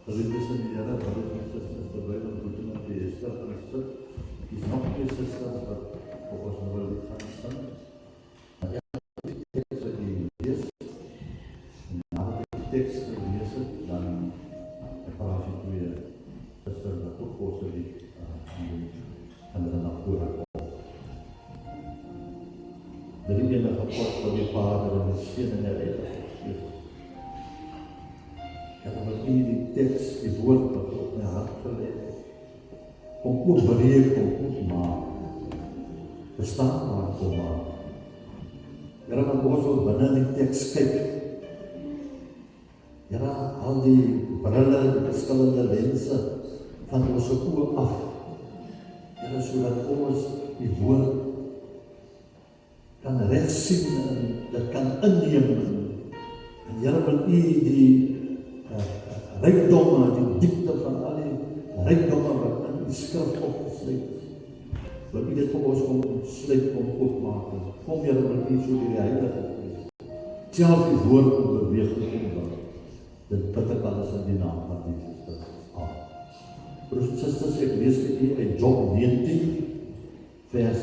Geliefdes in die Here, broeders en susters, terwyl ons goed met die Ester gaan sit, is nog twee susters wat op ons nou wil gaan sing. Die teks wat jy lees, en nadat die teks gelees het, dan praat jy twee susters wat ook ons lied en hulle na vore kom. Die enige God van die Vader en die Seun en die Heilige Gees. En omdat die teks, die woord wat op my hart gelet het, kom oopbreek, kom oopmaak, verstaanbaar kom maak. Here, wat ons wil binne die teks kyk, Here, al die brille, die verskillende lense van ons oë af, Here, sodat ons die woord kan recht sien en dit kan inneem. En Here, wil U die rykdomme, die diepte van al die rykdomme wat in die skrif opgesluit is. Wil U dit vir ons kom ontsluit, kom oopmaak. Kom Here, wil U so die Heilige Gees. Self die woord om beweeg te kom. Dit bid ek alles in die naam van Jesus Christus. Amen. Broers en susters, ek lees met U uit Job 19, vers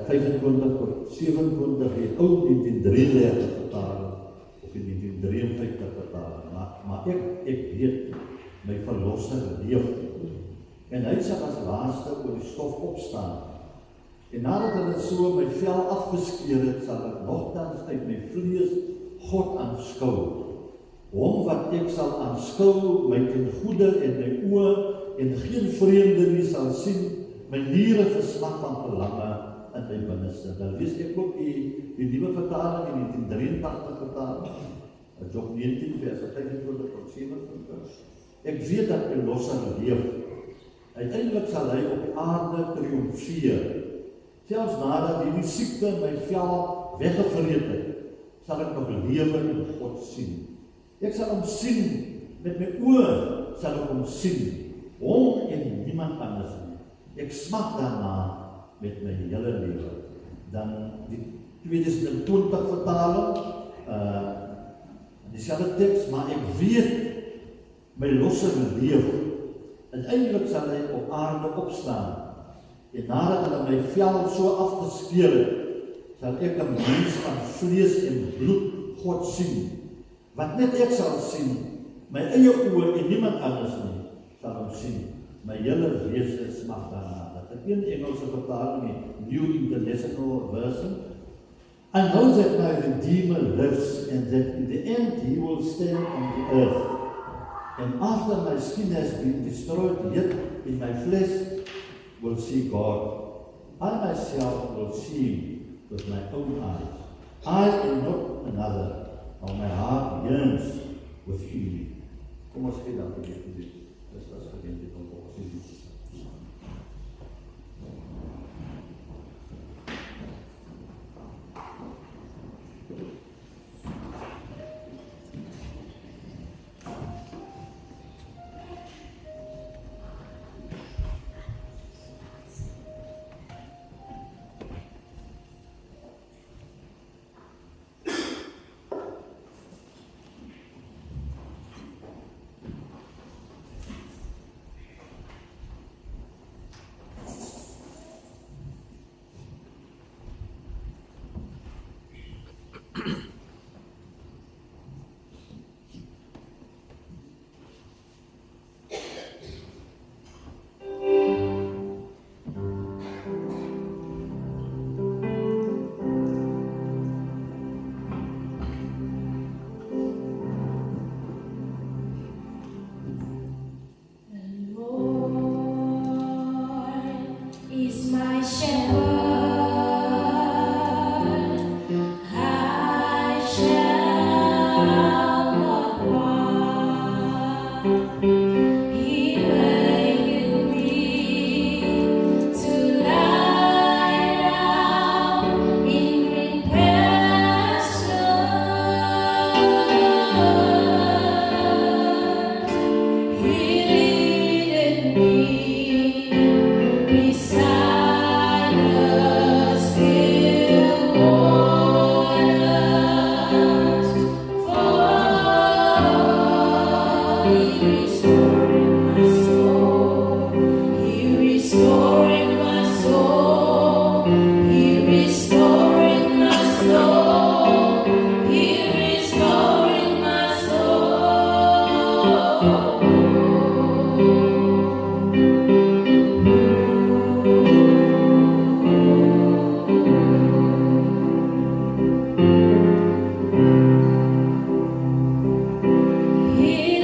25 tot 27, die ou 1933 vertaling, of die 1953 vertaling. Maar ek weet, my verlosser leef. En hy sal as laaste oor die stof opstaan. En nadat hy so my vel afgeskeer het, sal ek nogtans uit my vlees God aanskou. Hom wat ek sal aanskou, my ten goede en my oë, en geen vreemde nie sal sien, my niere versmag van verlange in my binneste. Dan lees ek ook die nuwe vertaling in 1983 vertaling. Job 19 vers 25 tot 27. Ek weet dat my losser leef. Uiteindelik sal hy op die aarde triomfeer. Selfs nadat die siekte my vel weggevreet het, sal ek nog lewe en God sien. Ek sal hom sien, met my oë sal ek hom sien, hom en niemand anders nie. Ek smag daarna met my hele lewe. Dan die 2020 vertaling, dieselfde teks, maar ek weet my losser leef. Uiteindelik sal hy op aarde opstaan. En nadat hulle my vel so afgeskeer het, sal ek 'n mens van vlees en bloed God sien. Wat net ek sal sien, my eie oë en niemand anders nie, sal hom sien. My hele wese smag daarna. Dat ek een Engelse vertaling, New International Version. I know that my Redeemer lives, and that in the end he will stand on the earth. And after my skin has been destroyed, yet in my flesh will see God. I myself will see him with my own eyes. I am not another, or my heart yearns with healing. Kom ons gee dankie vir dit. Dis as gedenk van ons Jesus.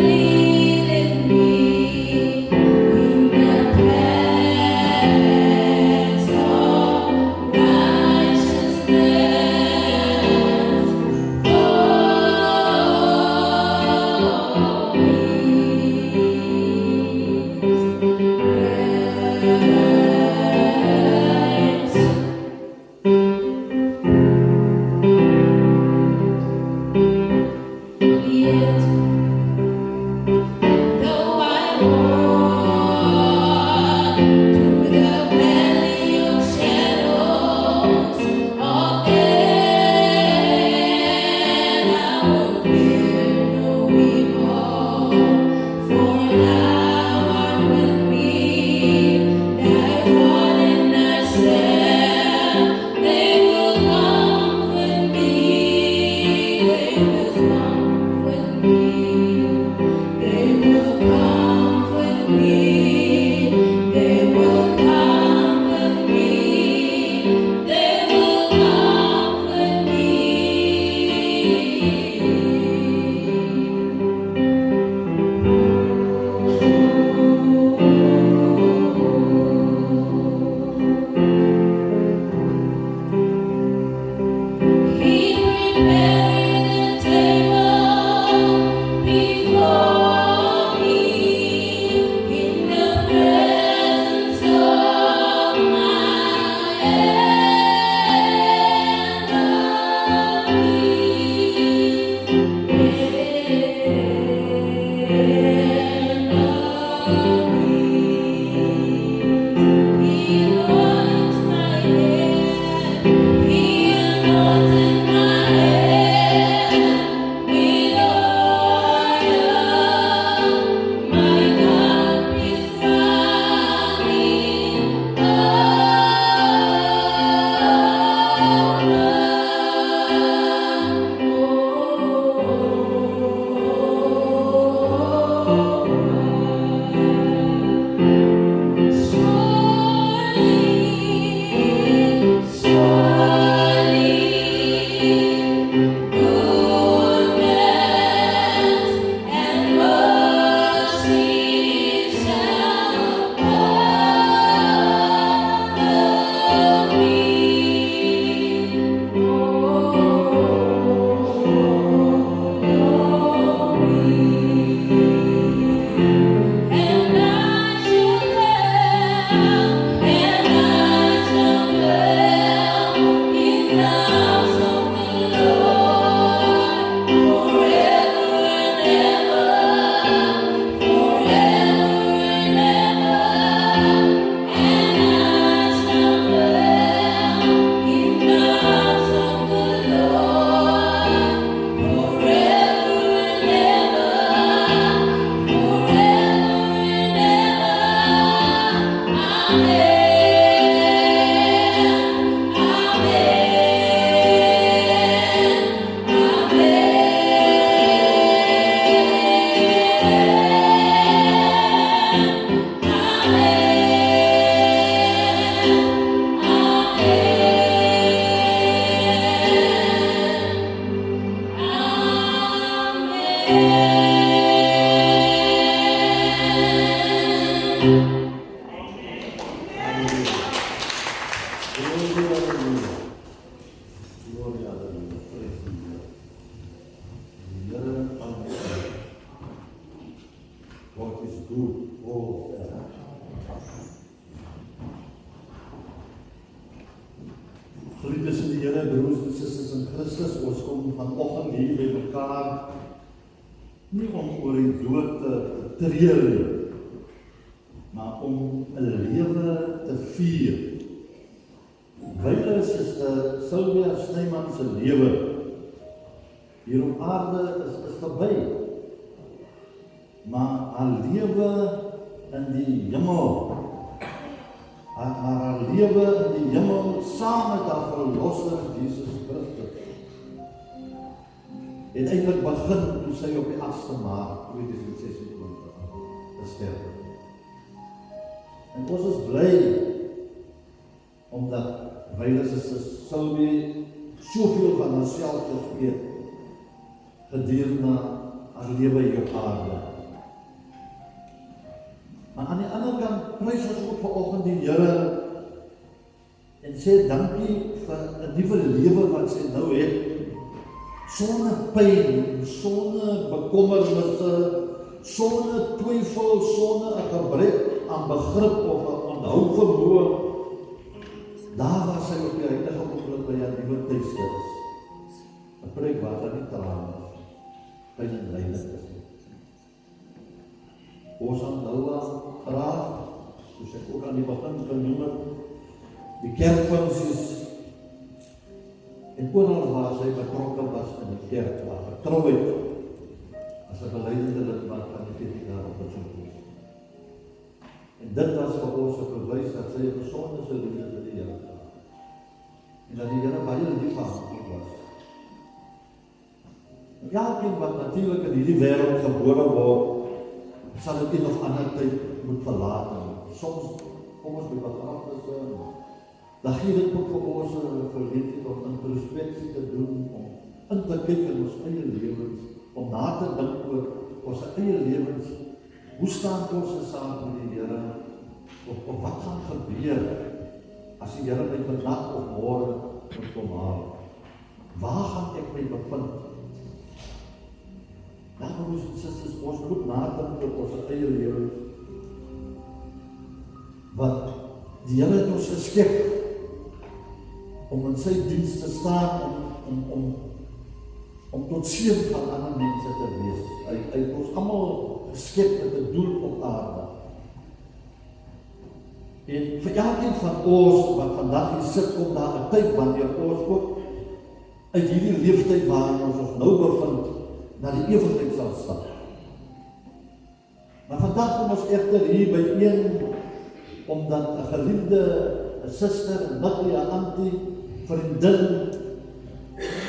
Vrienden in die Here, broers en susters in Christus, ons kom vanoggend hier by mekaar nie om oor die dood te treur nie, maar om 'n lewe te vier. Wyle is Sylvia Snyman se lewe hier op aarde is verby, maar haar lewe in die hemel, haar lewe in die hemel saam met haar verlosser Jesus Christus het eintlik begin toe sy op die 8de Maart 2026 gesterf het. En ons is bly omdat Wyle Sylvie soveel van haarself gegee gedurende haar lewe hier op aarde. Maar aan die ander kant, prys ons ook vanoggend die Here en sê dankie vir 'n nuwe lewe wat sy nou het, sonder pyn, sonder bekommernisse, sonder twyfel, sonder 'n gebrek aan begrip of 'n onthouvermoë. Daar waar sy op die heilige oomblik by haar nuwe tuiste is. 'n Plek waar daar nie trane, pyn en lyding is nie. Ons aanhou graag, soos ek ook aan die begin genoem het, die kerkfunksies en oral waar sy betrokke was in die kerk, waar getrou het as 'n beleidende lidmaat van die VVD op besoek was. En dit was vir ons 'n bewys dat sy 'n besondere liefde vir die Here gehad het. En dat die Here baie lief vir haar was. Elkeen wat natuurlik in hierdie wêreld gebore word, sal dit een of ander tyd moet verlaat. Soms kom ons by begrafnisse, dan gee dit ook vir ons 'n geleentheid om introspeksie te doen, om in te kyk in ons eie lewens, om na te dink oor ons eie lewens. Hoe staan ons saam met die Here? Of wat gaan gebeur as die Here my vandag of môre moet kom haal? Waar gaan ek my bevind? Daarom broers en susters, ons moet nadink oor ons eie lewens. Want die Here het ons geskep om in sy diens te staan, om tot seën van ander mense te wees. Hy het ons almal geskep met 'n doel op aarde. En vir elkeen van ons wat vandag hier sit, kom daar 'n tyd wanneer ons ook uit hierdie leeftyd waarin ons nou bevind, na die ewigheid sal stap. Maar vandag kom ons egter hier byeen, omdat 'n geliefde, 'n suster, 'n niggie, 'n antie, vriendin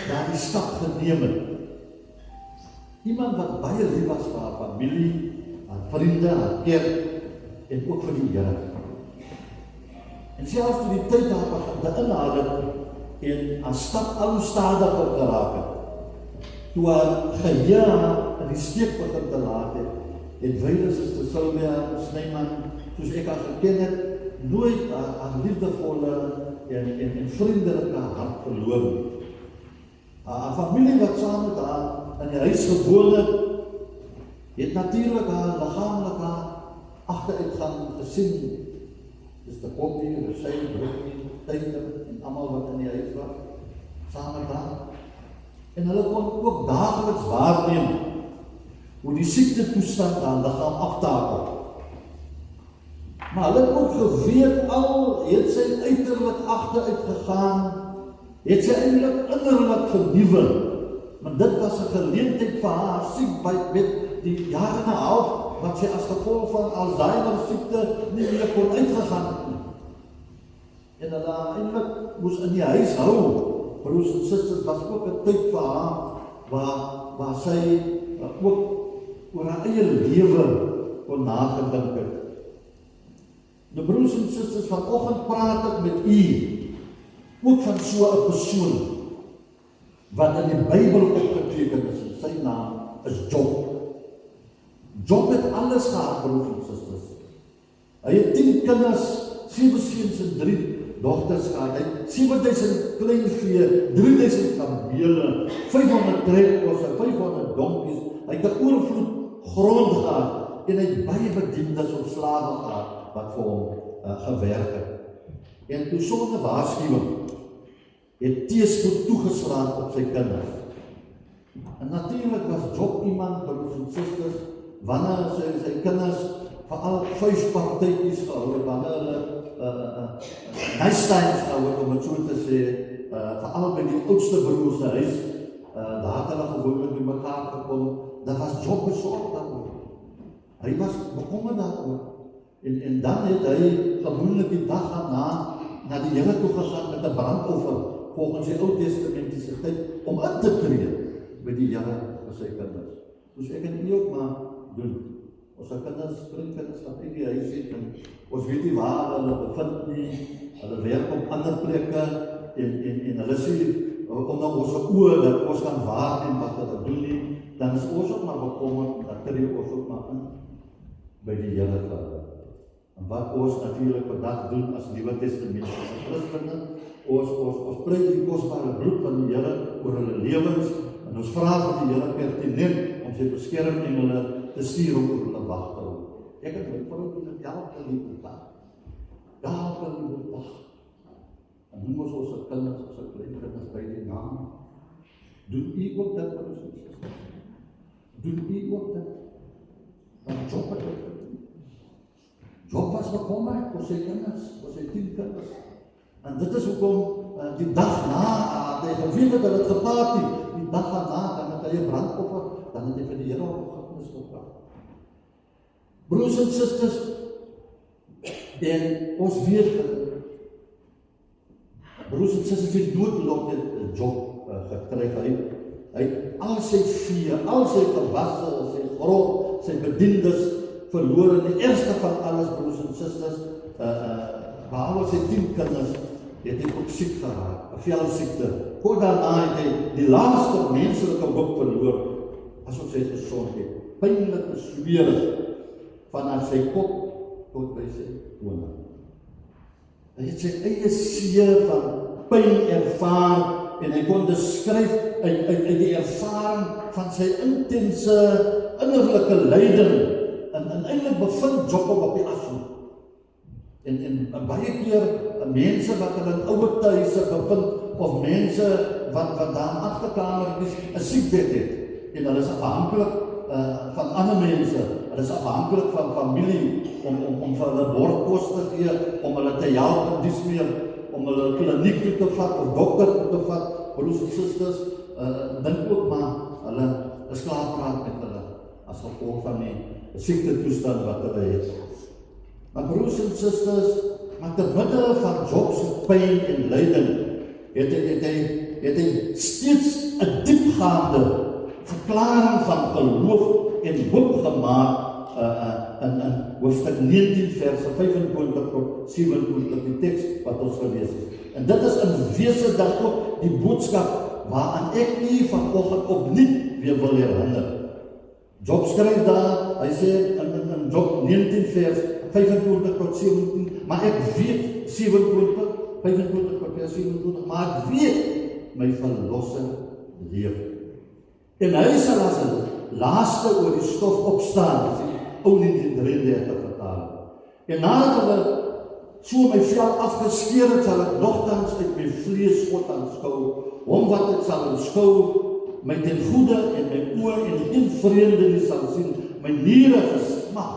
daardie stap geneem het. Iemand wat baie lief was vir haar familie, haar vriende, haar kerk en ook vir die Here. En selfs toe die tyd haar begin te inhaal het en haar stap al hoe stadiger geraak het, toe haar geheue in die steek begin te laat het wyle Suster Sylvia Snyman, soos ek haar geken het, nooit haar liefdevolle en vriendelike hart verloor. Haar familie wat saam met haar in die huis gewoon het natuurlik haar liggaamlike agteruitgang gesien. Dis die Poppie, Rosalie, Brookie, Tyler en almal wat in die huis was, saam met haar. En hulle kon ook dageliks waarneem hoe die siektetoestand haar liggaam aftakel. Maar hulle het ook geweet, al het sy uiterlik agteruit gegaan, het sy eintlik innerlik vernuwe. Maar dit was 'n geleentheid vir haar siek met die jare en 'n half wat sy as gevolg van Alzheimer siekte nie meer kon uitgegaan het nie. En hulle eintlik moes in die huis hou. Broers en susters, was ook 'n tyd vir haar waar sy ook oor haar eie lewe kon nagedink het. Nou broers en susters, vanoggend praat ek met u ook van so 'n persoon wat in die Bybel opgeteken is. Sy naam is Job. Job het alles gehad, broers en susters. Hy het 10 kinders, 7 seuns en 3 dogters gehad. Hy het 7000 kleinvee, 3000 kamele, 500 trekkosse, 500 donkies. Hy het 'n oorvloed grond gehad en hy het baie bedienis of slawe gehad wat vir hom gewerk het. En toe sonder waarskuwing het teëspoed toegeslaan op sy kinders. En natuurlik was Job iemand, broers en susters, wanneer sy kinders veral 5 partytjies gehou het, wanneer hulle nice times gehou het, om het so te sê, veral by die oudste broer se huis, daar het hulle gewoonlik by mekaar gekom, dan was Job besorgd daaroor. Hy was bekommerd daaroor. En dan het hy gewoonlik die dag daarna na die Here toe gegaan met 'n brandoffer, volgens die Ou Testamentiese tyd, om in te tree by die Here vir sy kinders. Dus ek en u ook maar doen. Ons kinders, kinders wat uit die huis het, en ons weet nie waar hulle bevind nie, hulle werk op ander plekke, en hulle sê, omdat ons oor dat ons kan waarneem wat hulle doen nie, dan is ons ook maar bekommerd, dan tree ons ook maar in. by die Here gehou. En wat ons natuurlik vandag doen as Nuwe Testamentiese Christene, ons pleit die kosbare bloed van die Here oor hulle lewens, en ons vra van die Here pertinent om sy beskermengele te stuur om oor hulle wag te hou. Ek het my vrou in elke liewe dag. Elke liewe dag. En noem ons kinders, ons kleinkinders by die naam. Doen u ook dit, broers en susters? Doen u ook dit? Want Job het dit gedoen. Job was bekommerd vir sy kinders, vir sy 10 kinders. En dit is hoekom die dag na, hy geweet het dat het gepaard het, die dag daarna, dan het hy 'n brandoffer, dan het hy vir die Here opgegee gevra. Broers en susters, en ons weet, broers en susters, die doodlot het Job gekry. Hy het al sy vee, al sy gewasse, sy grond, sy bediendes verloor. En die eerste van alles, broers en susters, behalwe sy 10 kinders, het hy ook siek geraak, 'n velsiekte. Kort daarna het hy die laaste menslike hoop verloor, asof sy gesondheid pynlik beswerig vanaf sy kop tot by sy tone. Hy het sy eie seer van pyn ervaar, en hy kon dit skryf uit die ervaring van sy intense innerlike lyding, en eintlik bevind Job op die ashoop. En baie keer mense wat hulle in ouer huise bevind, of mense wat daar in agterkamertjies 'n siekbed het, en hulle is afhanklik van ander mense, hulle is afhanklik van familie, om vir hulle bordkos te gee, om hulle te help, en dis meer, om hulle kliniek toe te vat, of dokter toe te vat. Broers en susters, dink ook maar, hulle is klaar praat met hulle, as gevolg van die siekte toestand wat hulle het. Maar broers en susters, maar te midde van Job se pyn en lyding, het hy steeds 'n diepgaande verklaring van geloof en hoop gemaak in hoofstuk 19 verse 25 tot 27, die teks wat ons gelees het. En dit is in wese dan ook die boodskap waaraan ek u vanoggend opnuut weer wil herinner. Job skryf daar, hy sê in Job 19 vers 25 tot 17, maar ek weet, 25 tot vers 27, maar ek weet, my verlosser leef. En hy sal as 'n laaste oor die stof opstaan, as die ou 1933 vertaal. En nadat hulle so my vel afgeskeer het, sal ek nogtans uit my vlees God aanskou, hom wat ek sal aanskou, my ten goede en my oor en geen vreemde nie sal sien, my niere gesmag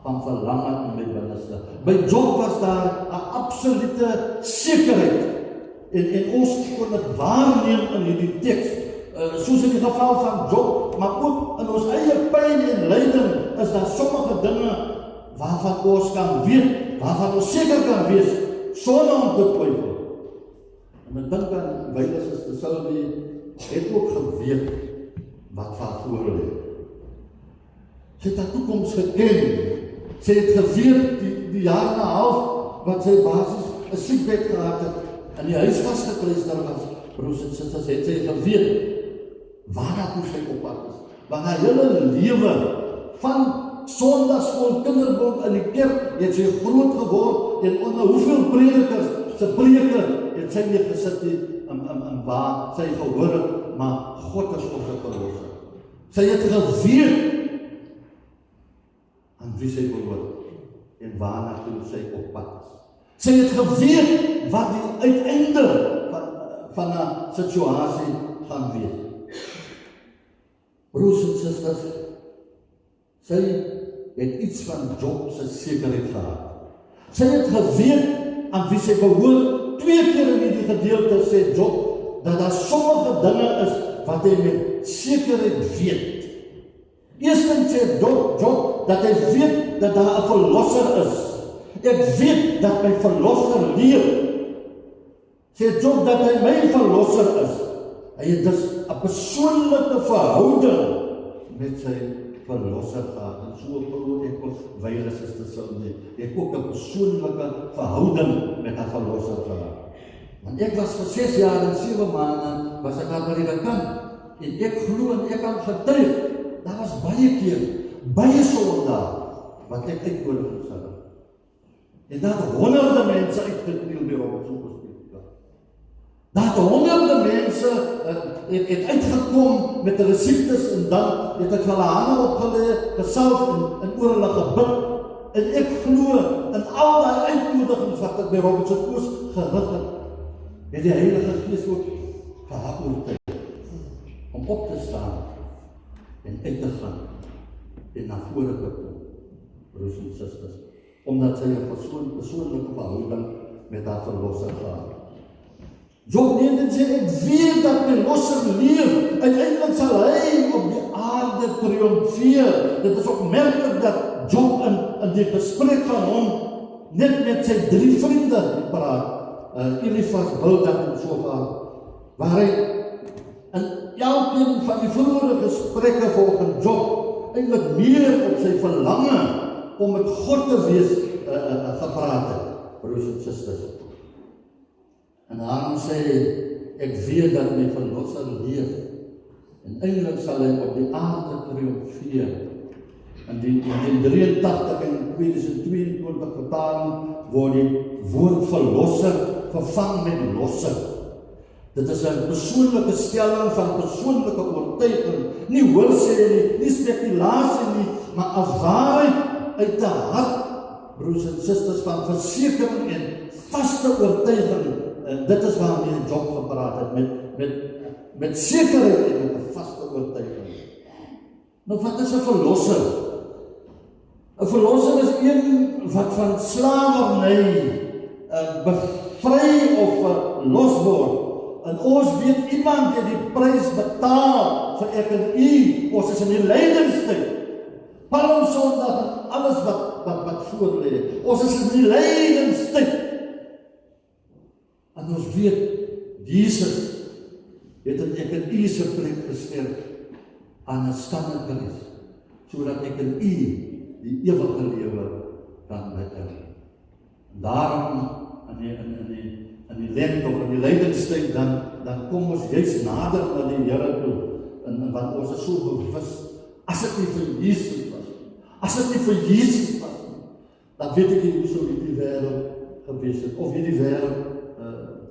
van verlange in my binneste. By Job was daar 'n absolute sekerheid, en ons kon dit waarneem in hierdie teks, soos in die geval van Job, maar ook in ons eie pyn en lyding, is daar sommige dinge waarvan ons kan weet, waarvan ons seker kan wees, sonder om te twyfel. En ek dink aan Wylus is Sylvie, het ook geweet wat voor lê. Sy het haar toekoms geken. Sy het geweet die jaar en 'n half wat sy basies 'n siekbed gehad het, en die huis vasgekluister was, broers en susters, het sy geweet waarna toe sy op pad is. Want haar hele lewe van Sondagskool, kinderbond in die kerk, het sy groot geword, en onder hoeveel predikers se preke het sy nie gesit nie, in waar sy gehoor het, maar God is ons verlosser. Sy het geweet aan wie sy behoort, en waarna toe sy op pad is. Sy het geweet wat die uiteinde van 'n situasie gaan wees. Broers en susters, sy het iets van Job se sekerheid gehad. Sy het geweet aan wie sy behoort. 2 keer in die gedeelte sê Job, dat daar sommige dinge is wat hy met sekerheid weet. Eerstens sê Job dat hy weet dat daar 'n verlosser is. Ek weet dat my verlosser leef. Sê Job dat hy my verlosser is. Hy het dus 'n persoonlike verhouding met sy verlosser gehad. En so glo ek ook Wylus is te Sylvie. Ek ook 'n persoonlike verhouding met 'n verlosser gehad. Want ek was vir 6 jaar en 7 maande was ek aan die kant. En ek glo en ek kan getuig, daar was baie keer, baie Sondae, wat ek uitnodiging sal hê. En daar het honderde mense uitgekniel by Robertson Hospitaal. Daar het honderde mense het uitgekom met hulle siektes en dan het ek hulle hande opgelê, gesalf en oor hulle gebid. En ek glo in al die uitnodigings wat ek by Robertson Hospitaal gerig het die Heilige Gees ook gehad oortuig om op te staan en uit te gaan en na vore te kom, broers en susters, omdat sy 'n persoonlike verhouding met haar verlosser gehad. Job 19 sê, ek weet dat my losser leef, uiteindelik sal hy op die aarde triomfeer. Dit is opmerkelijk dat Job in die gesprek van hom net met sy 3 vriende praat, Elifas, Bildad en Sofar, waar hy in elkeen van die vroegere gesprekke volgens Job eintlik meer op sy verlange om met God te wees gepraat het, broers en susters. En daarom sê ek weet dat my verlosser leef en eintlik sal hy op die aarde triomfeer. In die 83 en 2022 vertaling word die woord verlosser vervang met losser. Dit is 'n persoonlike stelling van persoonlike oortuiging, nie hoorsê nie spekulasie nie, maar 'n waarheid uit die hart, broers en susters, van versekering en vaste oortuiging. Dit is waarmee Job gepraat het, met sekerheid en met 'n vaste oortuiging. Nou wat is 'n verlosser? 'n Verlosser is een wat van slawerny bevry of los word. En ons weet iemand het die prys betaal vir ek en u. Ons is in die lydingstyd. Palmsondag en alles wat voor lê. Ons is in die lydingstyd. En ons weet, Jesus het in ek en u se plek gesterf aan 'n standkruis, sodat ek en u die ewige lewe kan beerwe. Daarom in die lente of in die lydingstyd dan kom ons juist nader na die Here toe, en want ons is so bewus, as dit nie vir Jesus was, as dit nie vir Jesus was, dan weet ek nie hoe sou die wêreld gewees het, of die wêreld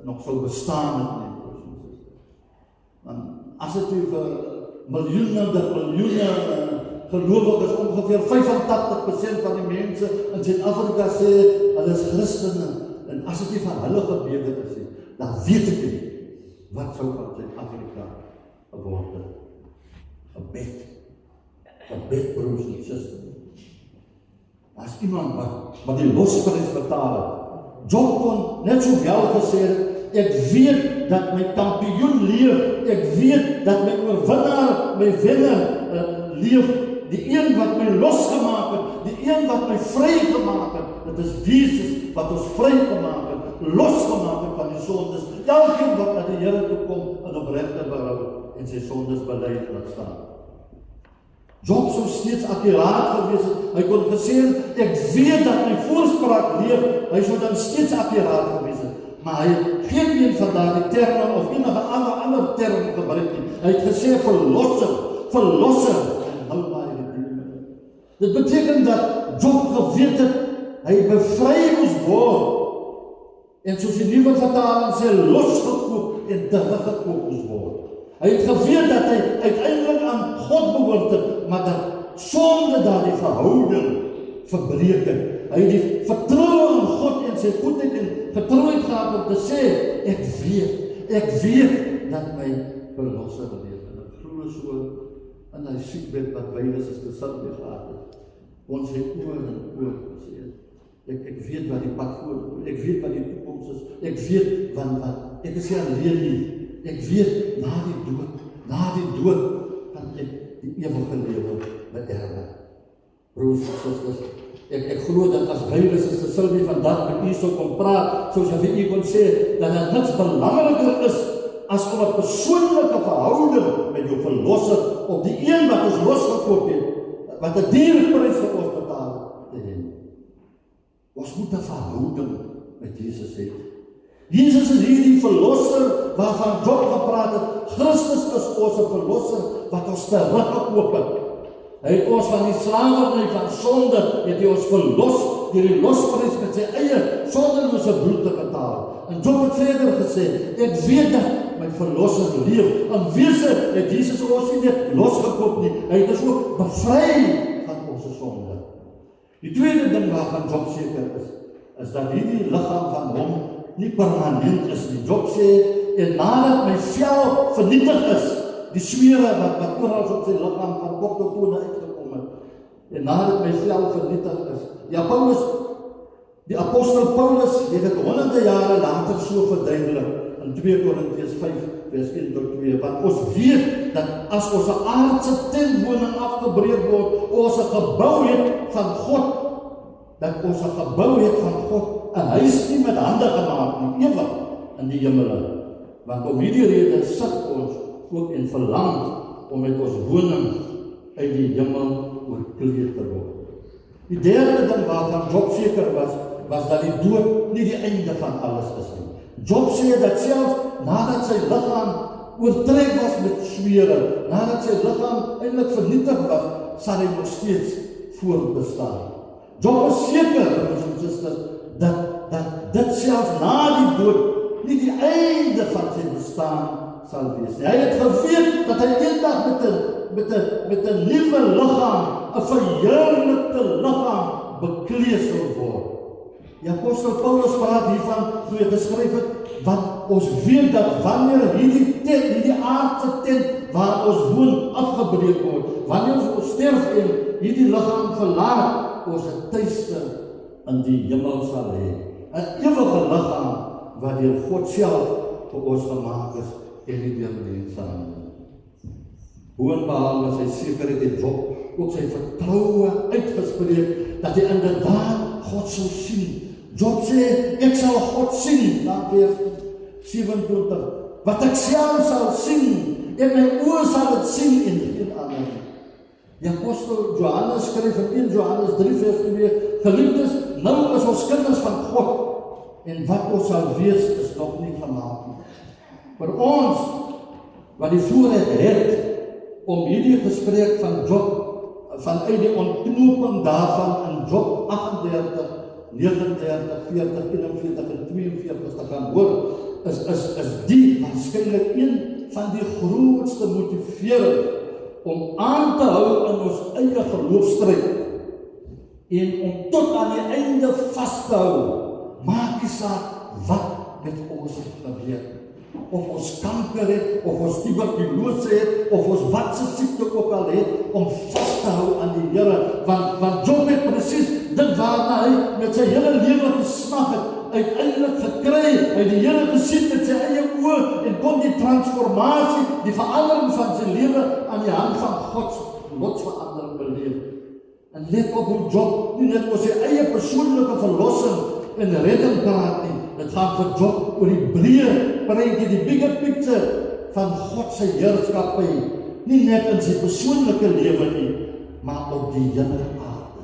nog sou bestaan het nie. Want as dit nie vir miljoene gelowiges, ongeveer 85% van die mense in Suid-Afrika sê, hulle is Christene, en as dit nie van hulle gebede is, dan weet ek nie, wat sou van Suid-Afrika geword het. Gebed, broers en susters. As iemand wat die losprys betaal het, Job kon net so wel gesê het, ek weet dat my kampioen leef, ek weet dat my oorwinnaar, my wenner leef, die een wat my losgemaak het, die een wat my vrygemaak het, dit is Jesus wat ons vrygemaak het, losgemaak het van die sondes, elkeen wat na die Here toe kom en opregte berou en sy sondes bely laat staan. Job sou steeds akkuraat gewees het, hy kon gesê het, ek weet dat my voorspraak leef, hy sou dan steeds akkuraat gewees het, maar hy het geen een van daardie terme of enige ander term gebruik nie. Hy het gesê verlosser, en nou baie redeeming. Dit beteken dat Job geweet het, hy bevry moes word, en soos die nuwe vertaling sê, losgekoop en teruggekoop moes word. Hy het geweet dat hy uiteindelik aan God behoort het, maar dat sonde daardie verhouding verbreek het. Hy het die vertroue in God en sy goedheid en getrouheid gehad om te sê, ek weet dat my verlosser leef. En ek glo so in hy siekbed wat Bybels is gesit mee gehad het. Ons het oor en oor gesê. Ek weet wat die pad voor, ek weet wat die toekoms is, ek weet wat ek is nie alleen nie. Ek weet, na die dood, kan ek die ewige lewe beerwe. Broers en susters, ek glo dat as Bybels is, dat Sylvie vandag met u sou kon praat, soos jy vir u kon sê, dat dit niks belangriker is, as om 'n persoonlike verhouding met jou verlosser, of die een wat ons losgekoop het, wat 'n dierprys vir ons betaal te hê. Ons moet 'n verhouding met Jesus hê. Jesus is hierdie verlosser waarvan Job gepraat het. Christus is ons verlosser wat ons teruggekoop het. Hy het ons van die slawerny van sonde, het hy ons verlos deur die losprys met sy eie sondelose bloed te betaal. En Job het verder gesê, ek weet dat my verlosser leef. En wese het Jesus ons nie net losgekoop nie, hy het ons ook bevry van ons sonde. Die tweede ding waarvan Job seker is dat hierdie liggaam van hom nie permanent is nie. Job sê, en nadat my vel vernietig is, die smere wat oral op sy liggaam van kop tot tone uitgekom het, en nadat my vel vernietig is. Ja, die apostel Paulus het dit honderde jare later so verduidelik in 2 Korintiërs 5 vers 1 tot 2, want ons weet dat as ons aardse tentwoning afgebreek word, ons gebou het van God, dat ons gebou het van God, 'n huis nie met hande gemaak nie, ewig in die hemele. Want om hierdie rede sit ons ook en verlang om met ons woning uit die hemel oorkleed te word. Die derde ding waarvan Job seker was dat die dood nie die einde van alles is nie. Job sê dat selfs nadat sy liggaam oortrek was met smere, nadat sy liggaam eintlik vernietig was, sal hy nog steeds voortbestaan. Job is seker, broers en susters, dat dit selfs na die dood nie die einde van sy bestaan sal wees. Hy het geweet dat hy eendag met 'n nuwe liggaam, 'n verheerlikte liggaam bekleed sal word. Die apostel Paulus praat hiervan toe hy geskryf het, want ons weet dat wanneer hierdie aardse tent waar ons woon afgebreek word, wanneer ons sterf en hierdie liggaam verlaat, ons 'n tuiste in die hemel sal hê. 'n ewige liggaam wat deur God self vir ons gemaak is en nie deur mens aan. Boonbehalwe sy sekerheid het Job ook sy vertroue uitgespreek dat hy inderdaad God sou sien. Job sê, ek sal God sien, na vers 27, wat ek self sal sien, en my oë sal dit sien en geen ander. Die apostel Johannes skryf in 1 Johannes 3 vers 2, geliefdes, nou is ons kinders van God, en wat ons sal wees is nog nie gemaak nie. Vir ons, wat die voorreg het, om hierdie gesprek van Job, vanuit die ontknoping daarvan in Job 38, 39, 40, 41 en 42 te gaan hoor, is die waarskynlik een van die grootste motivering om aan te hou in ons eie geloofstryd en om tot aan die einde vas te hou. Maak nie saak wat met ons gebeur. Of ons kanker het, of ons tuberkulose het, of ons wat se siekte ook al het, om vas te hou aan die Here, want Job het presies dit waarna hy met sy hele lewe gesnag het, uiteindelik gekry, hy het die Here gesien met sy eie oë, en kon die transformasie, die verandering van sy lewe aan die hand van Gods lotsverandering beleef. En let op hoe Job nie net oor sy eie persoonlike verlossing en redding praat nie. Dit gaan vir Job oor die breë prentjie, die bigger picture van God se heerskappy, nie net in sy persoonlike lewe nie, maar op die hele aarde.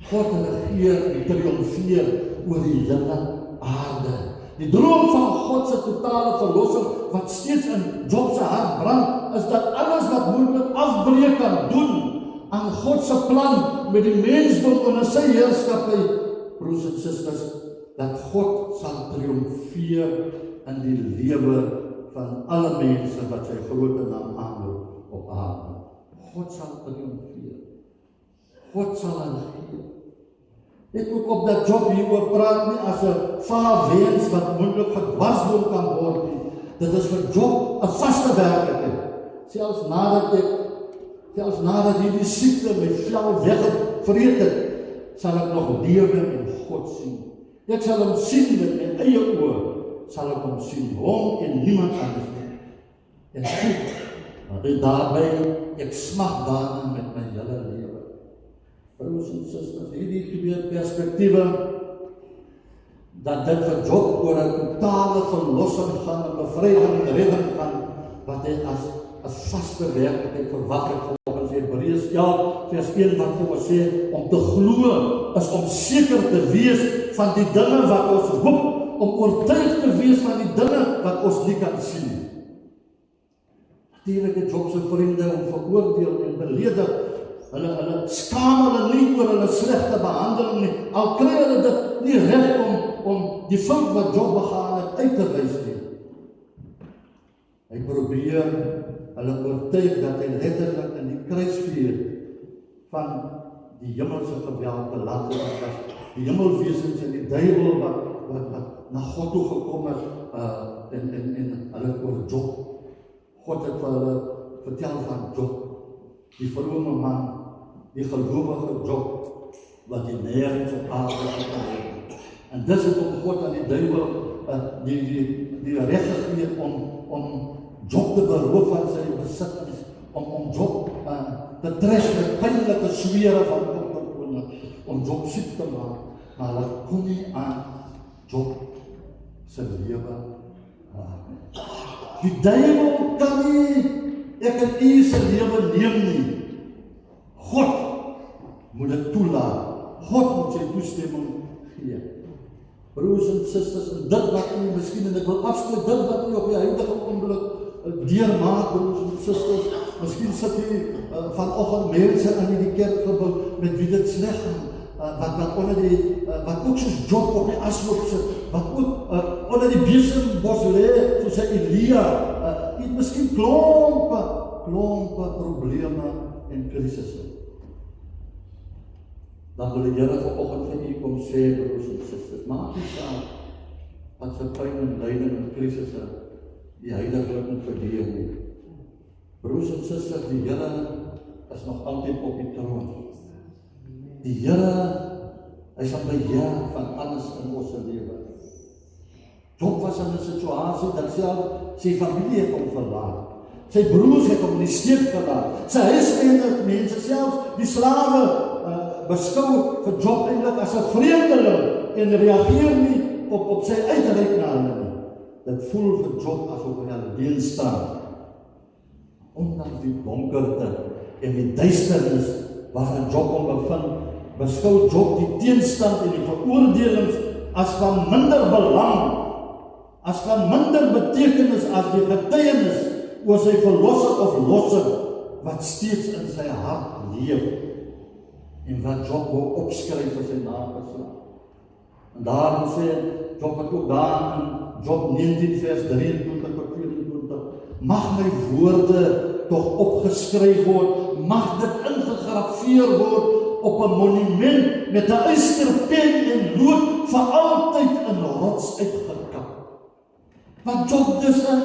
God regeer en triomfeer oor die hele aarde. Die droom van God se totale verlossing wat steeds in Job se hart brand, is dat alles wat moontlik afbreek kan doen aan God se plan met die mensdom onder sy heerskappy, broers en susters, dat God sal triomfeer in die lewe van alle mense wat sy grote naam aanroep op aarde. God sal triomfeer. God sal regeer. Dit ook op dat Job hieroor praat nie as 'n vaarwens wat moontlik gedwarsboom kan word nie. Dit is vir Job 'n vaste werklikheid. Selfs nadat hierdie siekte my vel weggevreet het, sal ek nog lewe en God sien. Ek sal hom sien met my eie oë, sal ek hom sien, hom en niemand anders nie. En goed, daarby, ek smag daarin met my hele lewe. Broers en susters, hierdie twee perspektiewe, dat dit vir Job oor 'n totale verlossing gaan, 'n bevryding en redding gaan, wat hy as vaste werklikheid verwag het volgens Hebreërs 11 vers 1 wat vir ons sê, om te glo is om seker te wees van die dinge wat ons hoop, om oortuig te wees van die dinge wat ons nie kan sien. Natuurlik het Job se vriende hom veroordeel en beledig. hulle skaam hulle nie oor hulle slegte behandeling nie, al kry hulle dit nie reg om die fout wat Job begaan het uit te wys nie. Hy probeer hulle oortuig dat hy letterlik in die kruisvuur van die hemelse geweld beland was. Die hemelwesens en die duiwel wat na God toe gekom het en hulle oor Job. God het vir hulle vertel van Job, die vrome man, die gelowige Job, wat die nergens op aarde gekom het. En dis het om God aan die duiwel die reg gegee om Job te beroof van sy besittings, om Job te tref met pynlike swere van opperkoning, om Job siek te maak, maar hulle kon nie aan Job sy lewe raak. Die duiwel kan nie ek en u se lewe neem nie. God moet dit toelaat. God moet sy toestemming gee. Broers en susters, en dit wat u miskien, en ek wil afsluit, dit wat u op die huidige oomblik deurmaak, broers en susters, miskien sit u vanoggend mense in die kerkgebou met wie dit sleg gaan, wat ook soos Job op die asloop sit, wat ook onder die besenbos lê, soos Elia, het miskien klompe probleme en krisisse. Dan wil die Here vanoggend vir u kom sê, broers en susters, maak nie saak wat se pyn en lyding en krisisse die heiliglik moet verdeel nie. Broers en susters, die Here is nog altyd op die troon. Die Here, hy sal beheer van alles in ons lewe. Job was in 'n situasie dat self sy familie het hom verlaat. Sy broers het hom in die steek gelaat. Sy huismense, selfs die slawe, beskou vir Job eintlik as 'n vreemdeling en reageer nie op sy uitreik na hulle nie. Dit voel vir Job asof hy alleen staan. Ondanks die donkerte en die duisternis waarin Job hom bevind, beskou Job die teenstand en die veroordelings as van minder belang, as van minder betekenis as die getuienis oor sy verlosser of losser wat steeds in sy hart leef en wat Job wil opskryf vir sy nageslag. En daarom sê Job het ook daar in Job 19 vers 23 tot 24, mag my woorde tog opgeskryf word, mag dit ingegrafeer word op 'n monument met 'n ysterpen en lood vir altyd in rots uitgekap. Want Job dus in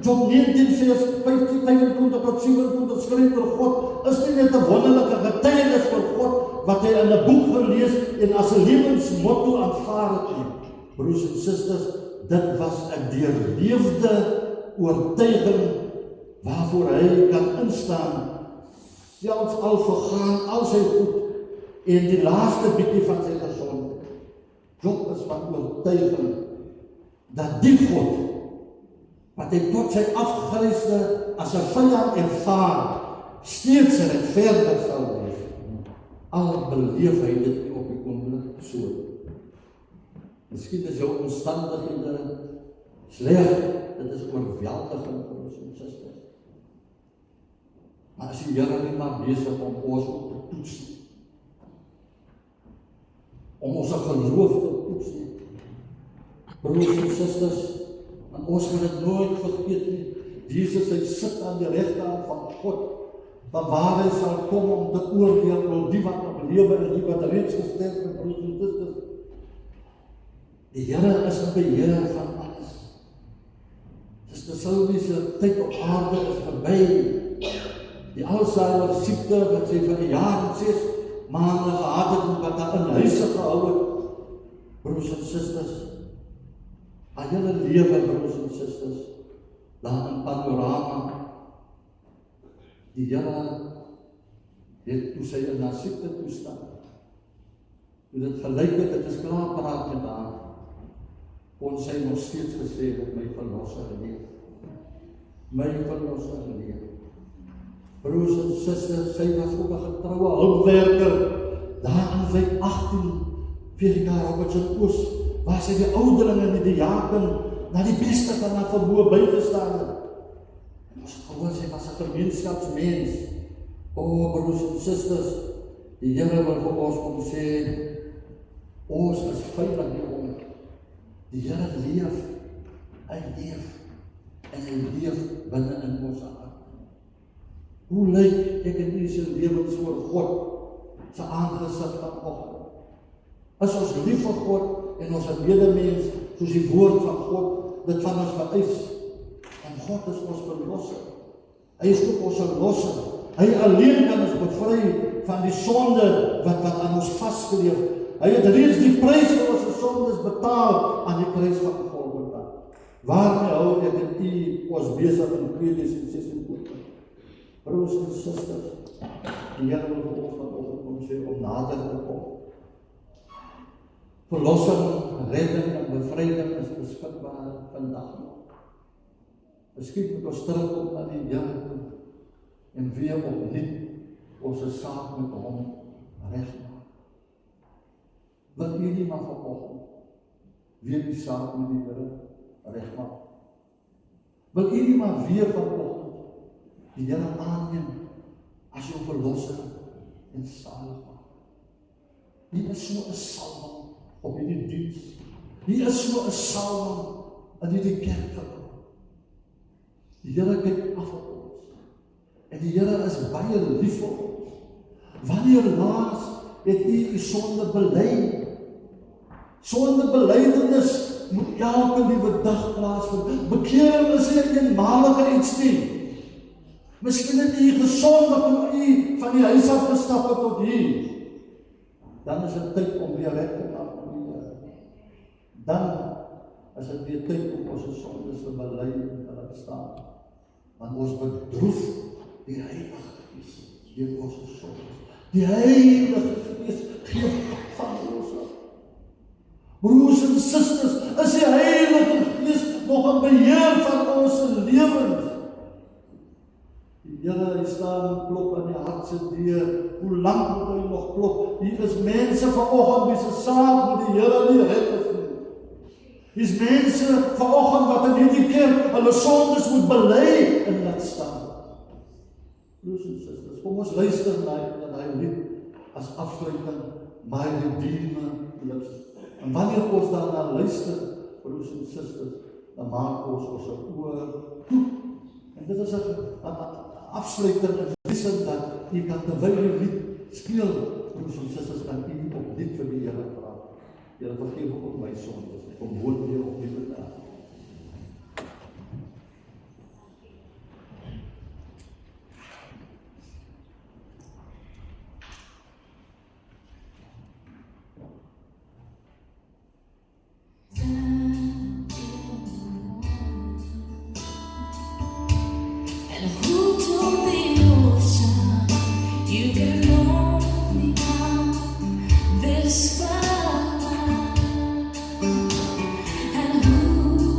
Job 19 vers 25 tot 27 skryf oor God, is nie net 'n wonderlike getuienis vir God wat hy in 'n boek gelees en as 'n lewensmotto aanvaar het nie. Broers en susters, dit was 'n deurleefde oortuiging waarvoor hy kan instaan, selfs al vergaan al sy goed en die laaste bietjie van sy gesondheid. Job is van oortuiging dat die God wat hy tot sy afgryste as 'n vyand ervaar, steeds regverdig sal wees. Al beleef hy dit nie op die oomblik so. Miskien is jou omstandighede sleg, dit is oorweldigend vir ons en susters. Maar as die Here nie maar besig om ons op te toets, om ons geloof te toets nie. Broers en susters, en ons moet dit nooit vergeet nie. Jesus, hy sit aan die regterhand van God, van waar hy sal kom om te oordeel oor die wat nog lewe en die wat reeds gesterf het, broers en susters. Die Here is in beheer van alles. Dis die Saulise tyd op aarde is verby. Die Alzheimer siekte wat sy van die jaar 6 maande gehad het en wat daar in huise gehou het. Broers en susters, aan julle lewe, broers en susters, daar in Panorama, die Here het toe sy in haar siekte toestand, toe dit gelyk het, dit is klaar praat met haar, kon sy nog steeds gesê dat my verlosser leef. My verlosser leef. Broers en susters, sy was ook 'n getroue hulpwerker, daar in sy 18 jaar op sy oos, waar sy die ouderlinge en die diaken na die beste van haar vermoë bygestaan het. En ons gehoor, sy was 'n gemeenskapsmens. Oh, broers en susters, die Here wil vir ons kom sê, ons is veilig hieronder. Die Here leef, hy leef, en hy leef binne in ons hart. Hoe lyk ek en u se lewens voor God se aangesig vanoggend? Is ons lief vir God en ons medemens, soos die woord van God dit van ons vereis? En God is ons verlosser. Hy is ook ons verlosser. Hy alleen kan ons bevry van die sonde wat aan ons vasgeleef. Hy het reeds die prys vir ons sondes betaal aan die kruis van Golgotha. Waarmee hou ek en u ons besig in 2026? Broers en susters, die Here wil vir ons vanoggend kom sê om nader te kom. Verlossing, redding en bevryding is beskikbaar vandag nog. Miskien moet ons terugkom na die Here toe en weer opnuut ons saak met hom regmaak. Wil u nie maar vanoggend weer die saak met die Here regmaak? Wil u nie maar weer vanoggend die Here aanneem as jou verlosser en saligmaker? Hier is so 'n salwing op hierdie diens. Hier is so 'n salwing in hierdie kerk gekom. Die Here kyk af op ons. En die Here is baie lief vir ons. Wanneer laas het u sonde bely? Sondebelydenis moet elke liewe dag plaasvind. Bekering is nie 'n eenmalige iets nie. Miskien het u gesondig toe u van die huis af gestap het tot hier. Dan is dit tyd om weer reg te maak met die Here. Dan is dit weer tyd om ons sondes te bely en te laat staan. Want ons bedroef die Heilige Gees deur ons sondes. Die Heilige Gees gee van ons af. Broers en susters, is die Heilige Gees nog in beheer van ons lewens? Die Here, hy staan en klop aan die hart se deur. Hoe lank moet hy nog klop? Hier is mense vanoggend wie se saak met die Here nie red is nie. Hier is mense vanoggend wat in hierdie kerk hulle sondes moet bely en laat staan. Broers en susters, kom ons luister na hy lied as afsluiting, my Redeemer lives. En wanneer ons daarna luister, broers en susters, dan maak ons oë toe. En dit is 'n afsluiting en wissel dat jy kan terwyl jy lied speel, broers en susters, kan jy op lied vir die Here vra. Here, vergewe ook my sondes. Ek kom woon weer op die vandag. And who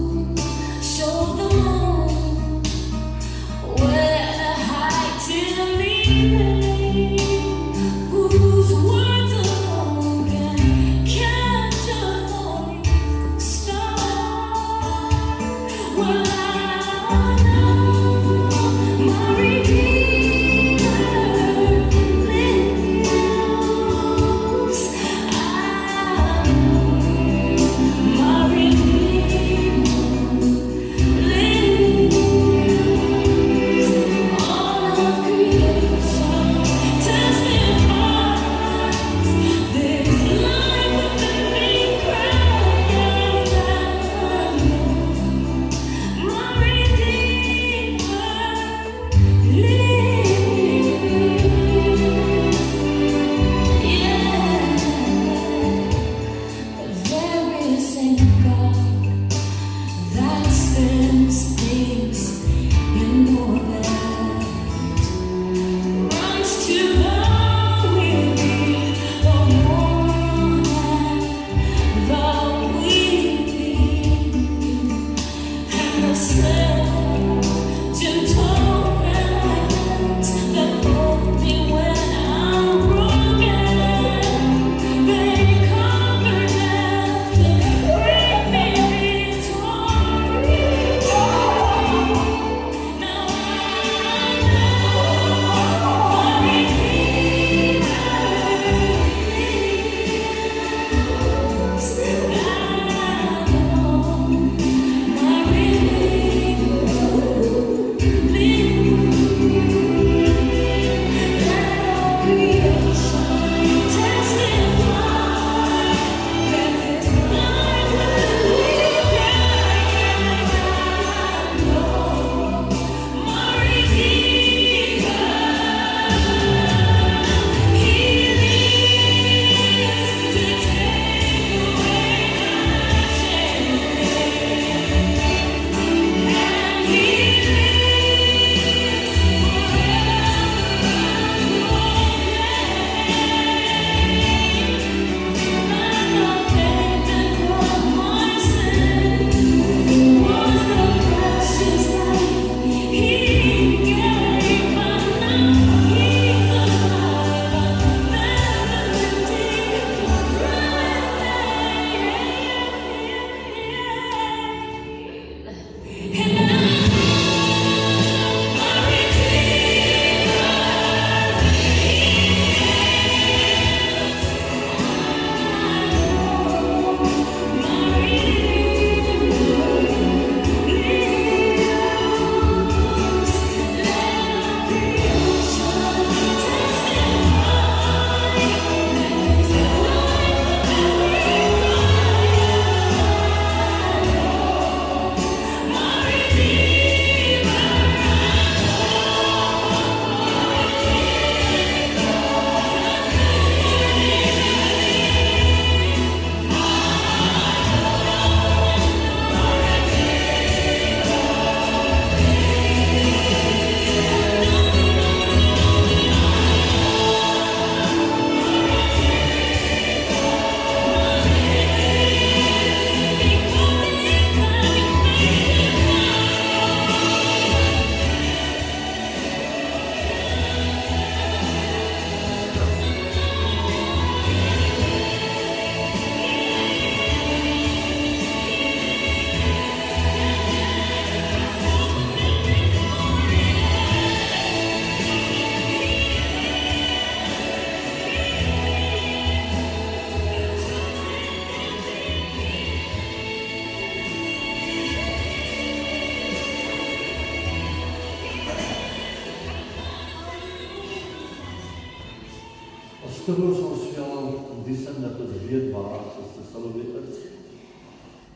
troos ons jou in die sin dat ons weet waar Suster Sylvie is,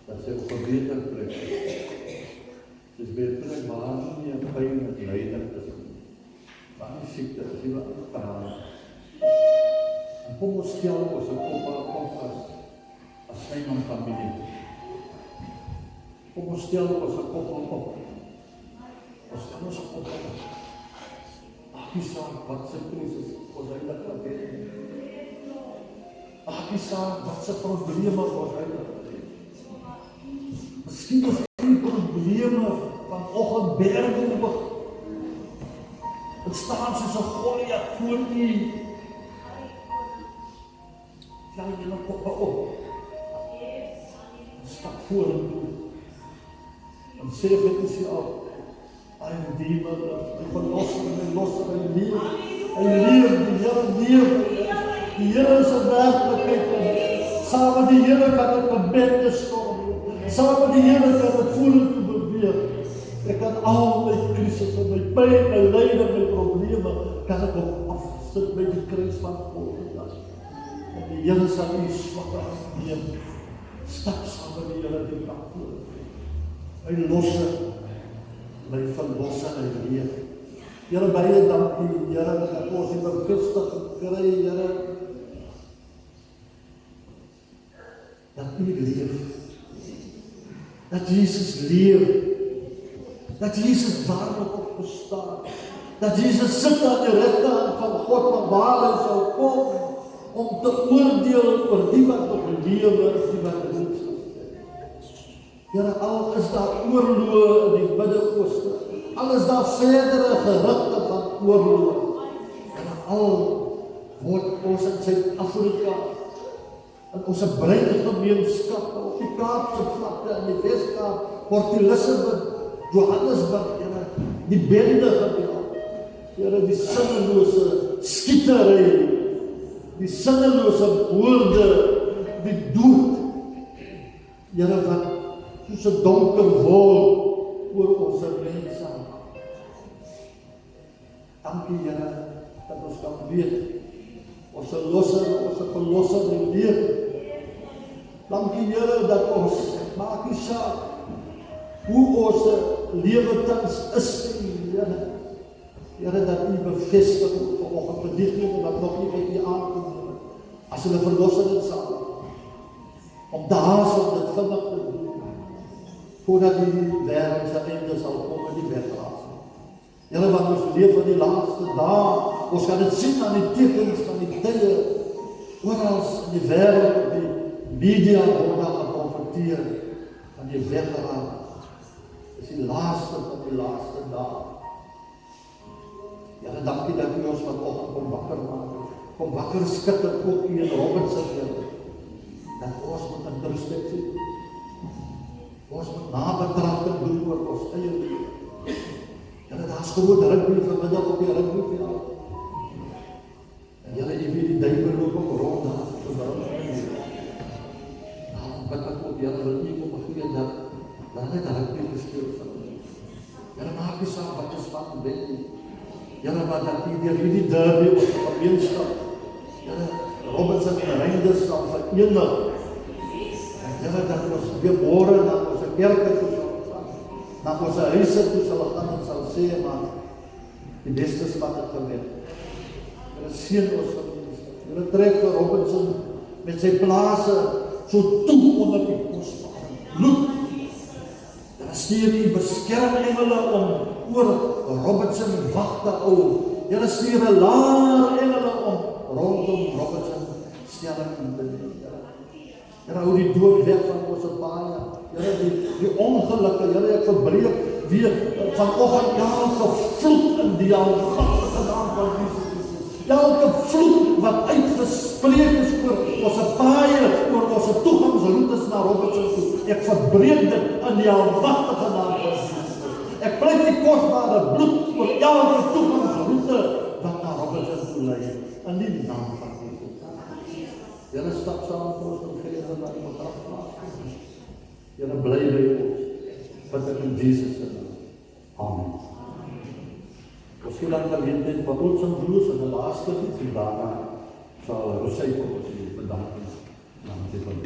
dat sy op 'n beter plek is. Sy is by 'n plek waar nie meer pyn en lyding is nie, waar nie siekte is nie, waar nie trane. En kom ons stel ons op as Snyman familie. Kom ons stel ons op. Ons kan ons op. Maak nie saak wat se krisis ons eintlik het. Maak nie saak wat se probleme ons eintlik het. Miskien is die probleme vanoggend berge op. Het staan soos 'n Goliat voor u. Stel jy nog op. Stap vorentoe. En sê vir jouself, I am demon, die verlosser, hy leef, die Here leef. Die Here is 'n werklikheid. Saam met die Here kan ek 'n bed storm. Saam met die Here kan ek vorentoe beweeg. Ek kan al my krisisse, my pyn, my lyding, my probleme, kan ek op afsit by die kruis van God. En die Here sal u swakke hand neem. Stap saam met die Here die pad voor. Hy losse, my verlosse, hy leef. Here, baie dankie, Here, dat ons die bewustig kry, Here, dat u leef. Dat Jesus leef. Dat Jesus waarlik opgestaan. Dat Jesus sit aan die regterhand van God, van waar hy sal kom, om te oordeel oor die wat op lewe, die wat dood is. Here, al is daar oorloë in die Midde-Ooste, al is daar verdere gerugte van oorloë, en al word ons in Suid-Afrika, in ons breë gemeenskappe, op die Kaapse vlakte, in die Weskaap, Port Elizabeth, Johannesburg, Here, die bende gebeur, Here, die sinnelose skietery, die sinnelose woorde, die dood, Here, wat soos 'n donker wolk oor ons mense. Dankie, Here, dat ons kan weet, ons verlosser leef. Dankie, Here, dat ons, maak nie saak, hoe ons lewe tans is, Here. Here, dat u bevestig vanoggend prediking, wat nog nie by u aankom, as hulle verlosser dit sal, om daar sal dit vinnig te doen, voordat die wêreld se einde sal kom en die weglaat. Here, wat ons leef in die laaste dae, ons kan dit sien aan die tekens van die tye, oral in die wêreld, op die media word daar geprofeteer van die weglaat. Dis die laaste van die laaste dae. Here, dankie dat u ons vanoggend kom wakker maak, kom wakker skud ook u in Robinson, dat ons moet introspeksie doen. Ons moet nabetrachting doen oor ons eie lewe. Here, daar's groot rugby vanmiddag op die rugbyveld. En Here, jy weet die duiwel loop ook rond daar, wat ek ook, Here, wil nie kom begin dat daar net rugby gespeel van. Here, maak nie saak wat ons van wen nie. Here, wat dat die hierdie derby ons gemeenskap, Here, Robinson en Reinders sal verenig. Here, dat ons weer môre na ons kerke toe sal gaan, na ons huise toe sal gaan en sal sê, maar die beste span het gewen. Here, seën ons gemeenskap. Here, trek vir Robinson met sy plase so toe onder die kosbare bloed. Here, stuur die beskermengele om oor Robinson wag te hou. Here, stuur 'n laar engele om rondom Robinson stelling in te neem. Here, hou die dood weg van ons paaie. Here, die ongelukke, Here, ek verbreek weer vanoggend elke vloek in die almagtige naam van Jesus Christus. Elke vloek wat uitgespreek is oor ons paaie, oor ons toegangsroetes na Robinson toe. Ek verbreek dit in die almagtige naam van Jesus Christus. Ek pleit die kosbare bloed oor elke toegangsroete wat na Robinson toe lei. In die naam van Jesus. Here, stap saam met ons en gee dat die betrag plaas. Here, bly by ons. Wat ek in Jesus se naam. Amen. Ons sien dan geleentheid wat ons in bloos in die laaste iets en daarna sal Rousseau op as jy bedank is namens die van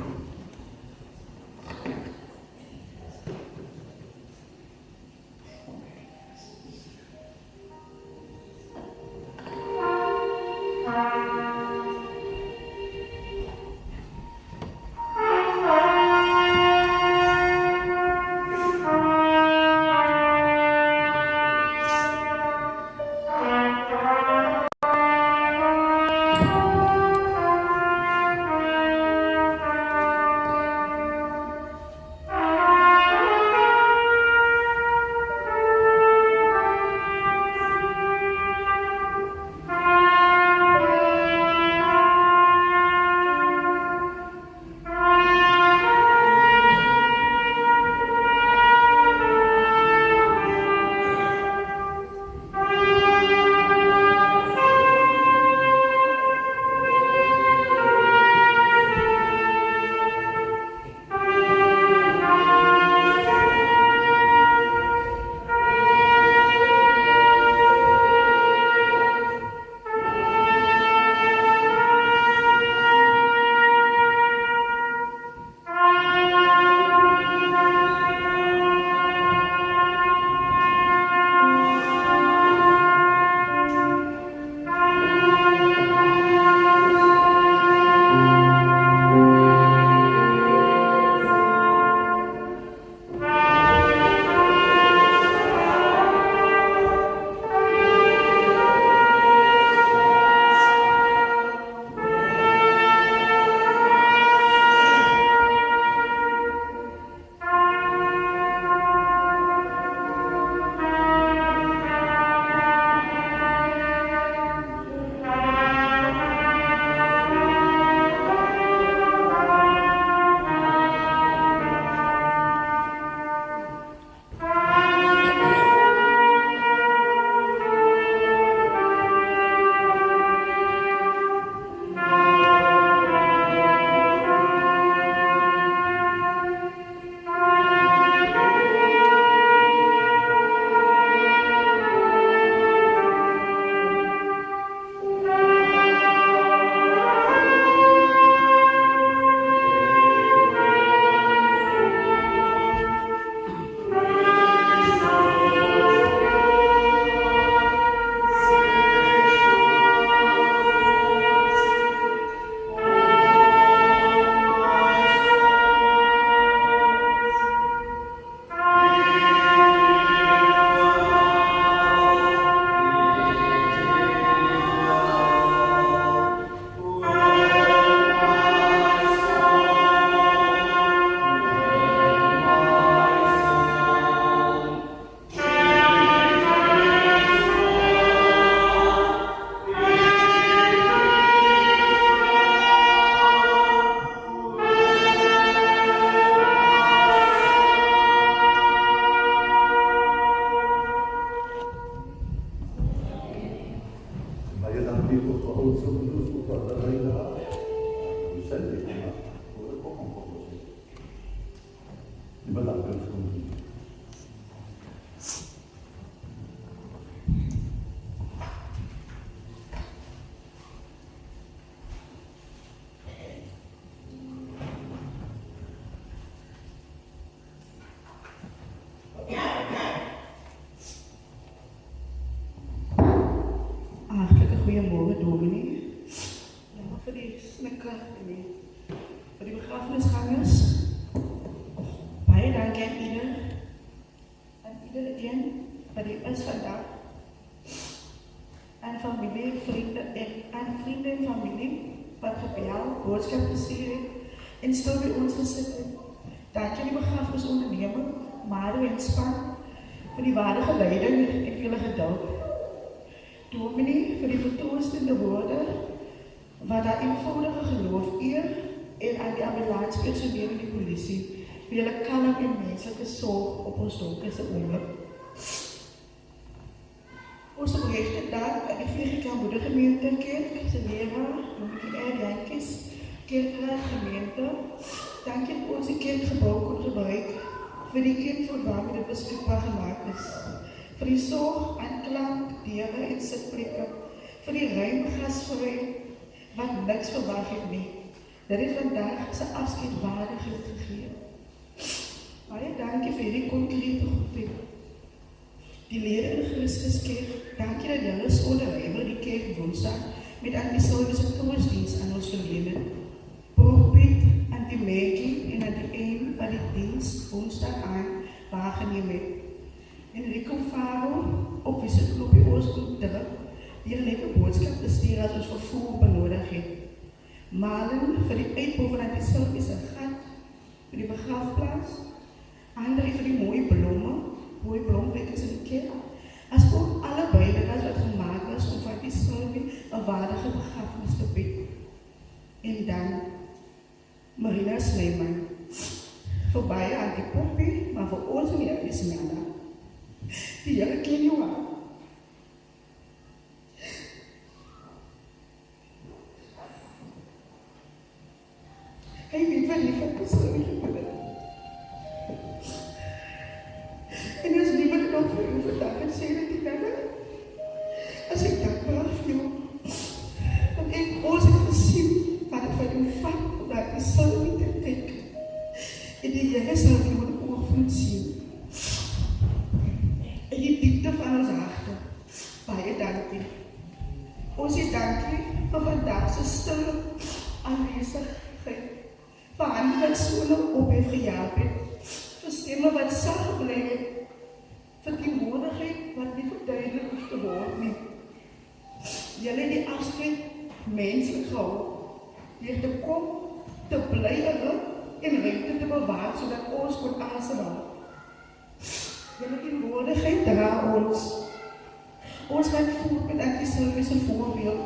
Goeiemorgen, dominee. Ja, voor die snikker en voor die begrafenisgangers. Baie dankie aan iedere een wat hier is vandaag. Aan familie, vrienden en familie wat gebel, boodskap gestuur het en stil by ons gesit het. Dankie aan die begrafenisonderneming, Maro en span vir die waardige leiding en vele geduld. Dominee, vir die vertroostende woorde wat daar eenvoudige geloof eer en aan die ambulancepersoneel en die polisie vir julle kalm en menslike sorg op ons donkerste oomblik. Ons oprechte dank aan die Vliegika Moedergemeente Kerk, se leraar, Dominee Jantjies, Kerkraad Gemeente. Dankie dat ons die kerkgebouw kon gebruik vir die kind waarmee dit beskikbaar gemaakt is. Vir die sorg aan klank, dele en sitplekke, vir die ruim gasvry wat niks verwag het nie. Dit het vandag sy afskeidwaardigheid gegee. Baie dankie vir hierdie konkrete goedheid. Die lede in Christus kerk, dankie dat julle onderwywer die kerk Woensdag met anti-Sylwiese troostdiens aan ons verleen het. Profpiet, anti-Maggie en anti-Een wat die diens Woensdag aan waargeneem het. Enrico Faro, op wie sy knopie ons kon druk, die een net 'n boodskap bestuur as ons vervoer benodig het. Malen vir die uitbouw van anti-Sylwiese gat, vir die begrafplaas, André vir die mooie blomrekens in die kerk, as ook alle bydraes wat gemaakt was om van die Sylwie 'n waardige begrafenis te bied. En dan Marina Snyman, vir baie aan die Poppie, maar vir ons meer is Nana. Die Here ken jou aan. Hy weet wat lief van die Sylwie gedoen het. En as niemand nog vir jou vandag het sê dat die Nana, as ek dankbaar vir jou, want ek ons het gesien wat het van jou vat, omdat die Sylwie te kyk. En die Here sal vir jou die oogvloed sien. En die diepte van ons harte. Baie dankie. Ons sê dankie vir vandag se stille aanwesigheid. Vir hande wat so nou op het gehelp het. Vir stemme wat sag gebly het. Vir teenwoordigheid wat nie verduidelik hoef te word nie. Julle het die afskeid menslik gehou. Deur te kom, te bly en ruimte te bewaar, sodat ons kon asemhaal. Julle teenwoordigheid dra ons. Ons gaan voort met anti-Sylwiese voorbeeld.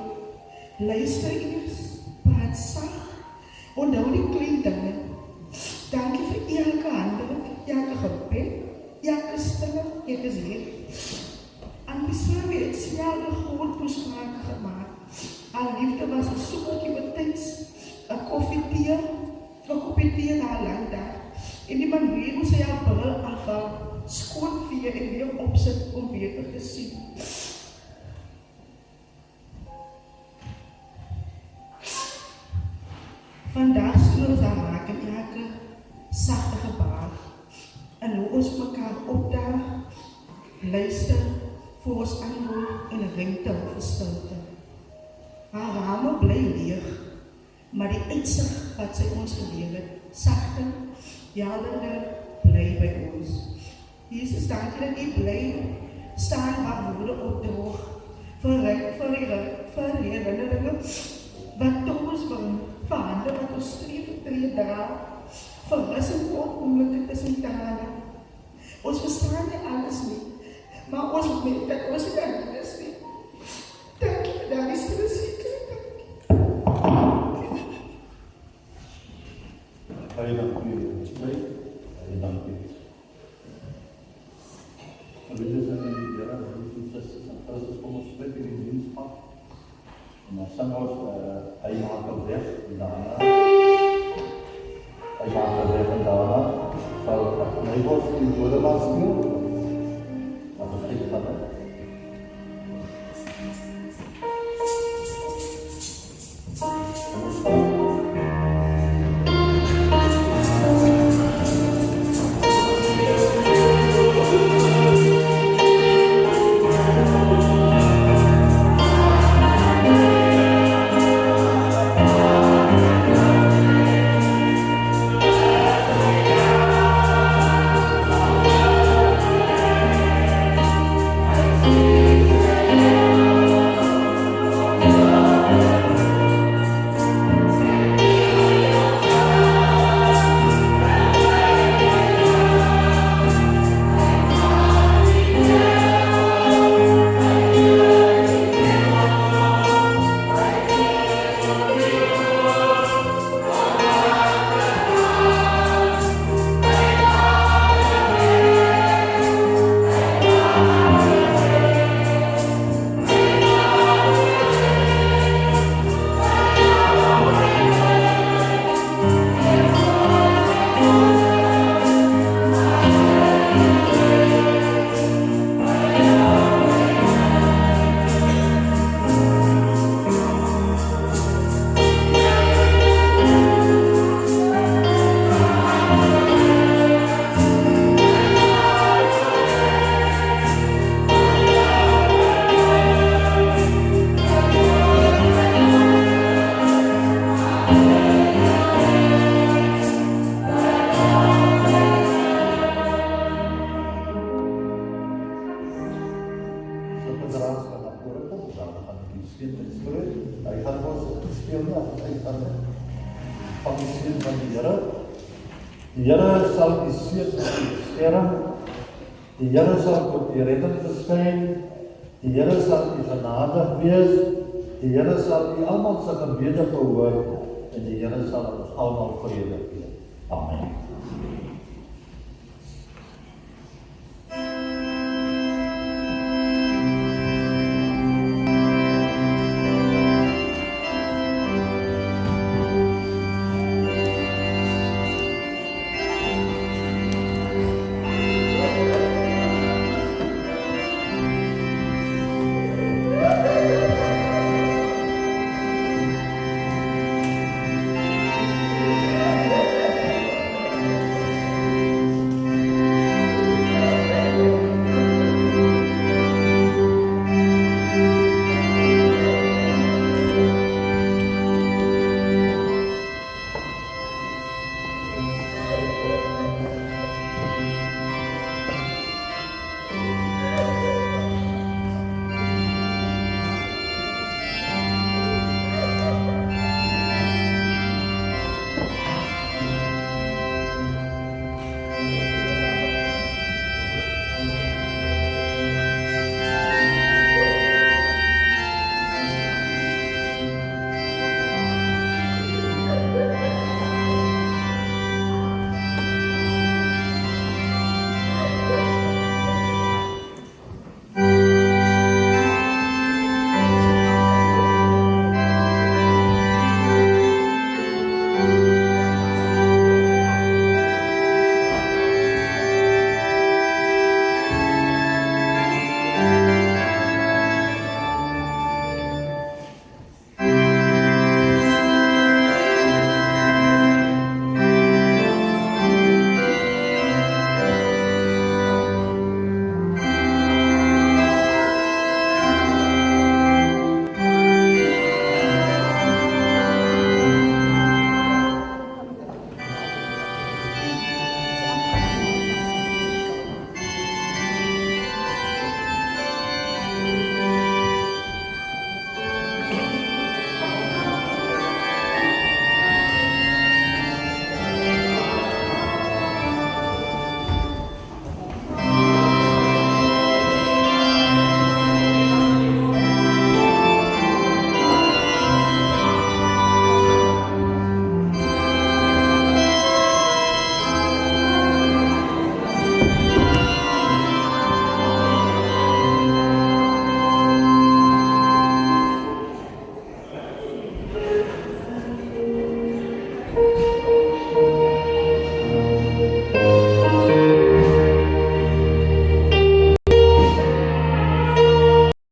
Luister eers, praat sag, onthou die klein dinge. Dankie vir elke handeling, elke gebed, elke stille, ek is hier. Anti-Sylwie het selfe groot toesprake gemaak. Haar liefde was 'n soekertjie betyds, 'n koppie tee na haar langdag. En die manier hoe sy haar bril afhaal, skoon vee en weer opsit om beter te sien. Vandag sien ons haar maak in elke sagte gebaar. En hoe ons mekaar opdaag, luister, voor ons antwoord en ruimte vir stilte. Haar rame bly leeg, maar die uitsig wat sy ons geleef het, sagter, helderder, bly by ons. Jesus, dankie dat U bly staan waar woorde opdroog, vir herinneringe wat tot ons bring, vir hande wat ons streef tree dra, vir rus en oomblikke tussen tale. Ons verstaan nie alles nie, maar ons weet dat ons nie kan is nie. Dankie vir daardie stille sekerheid. Baie dankie. Baie dankie. En dit is in die Here, Jesus en Christus kom ons spreek in die dienstpad. En dan sing ons, hy maak 'n weg en daarna. Hy maak 'n weg en daarna. Sal hy word in die woorde maar speel. Dat is echt van het. van die seën van die Here. Die Here sal die seën van u beskerm. Die Here sal tot die redding verskyn. Die Here sal u genadig wees. Die Here sal u almal se gebede verhoor en die Here sal ons almal vrede gee. Amen.